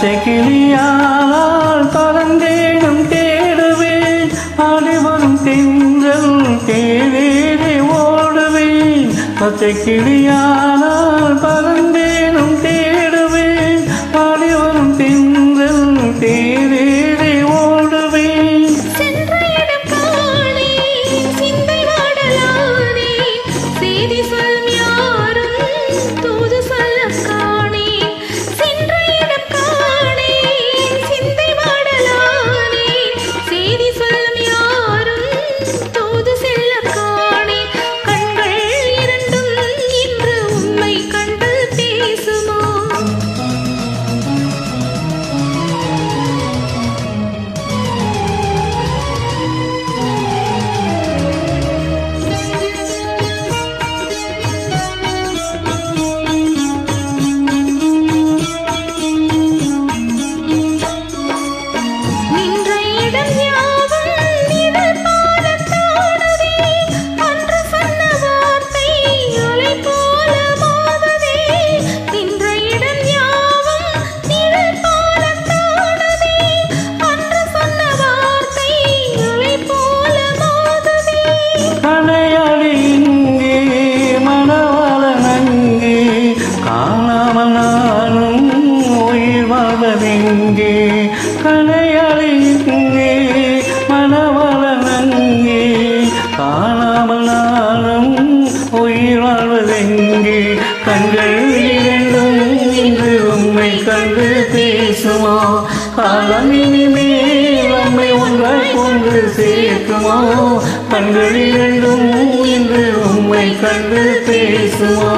பச்சை கிளியால் பறந்தேனும் தேடுவேன், ஆடிவரும் தென்றல் தேவேறே ஓடுவேன். பச்சை கிளியால் பறந்தேனும் தேடுவேன், ஆடிவரும் தென்றல் தேவேறே ஓடுவேன். சென்ற இடம் காணே சிந்தை வாடலானே, செய்தி சொல்லும் யாரும் தூது சொல்ல காணே. சென்ற இடம் காணே சிந்தை வாடலானே, செய்தி சொல்லும் யாரும் தூது செல்ல காணே. கண்கள் இரண்டும் இன்று உண்மை கண்டு பேசுமோ? நின்ற இடம் யாவும் நிழல் போலத் தோணுதே, அன்று சொன்ன வார்த்தை அலை போல மோதுதே. நின்ற இடம் யாவும் நிழல் போலத் தோணுதே, அன்று சொன்ன வார்த்தை அலை போல மோதுதே. கணையாளி இங்கே மணவாளன் அங்கே, காணாமல் நானும் உயிர் வாழ்வதெங்கே. கணையாளி இங்கே மணவாளன் அங்கே, காணாமல் நானும் உயிர் வாழ்வதெங்கே. கண்கள் இரண்டும் இன்று உண்மை கண்டு பேசுமோ? காலம் இனிமேல் நம்மை ஒன்றாய் கொண்டு சேர்க்குமோ? கண்கள் இரண்டும் இன்று உண்மை கண்டு பேசுமோ?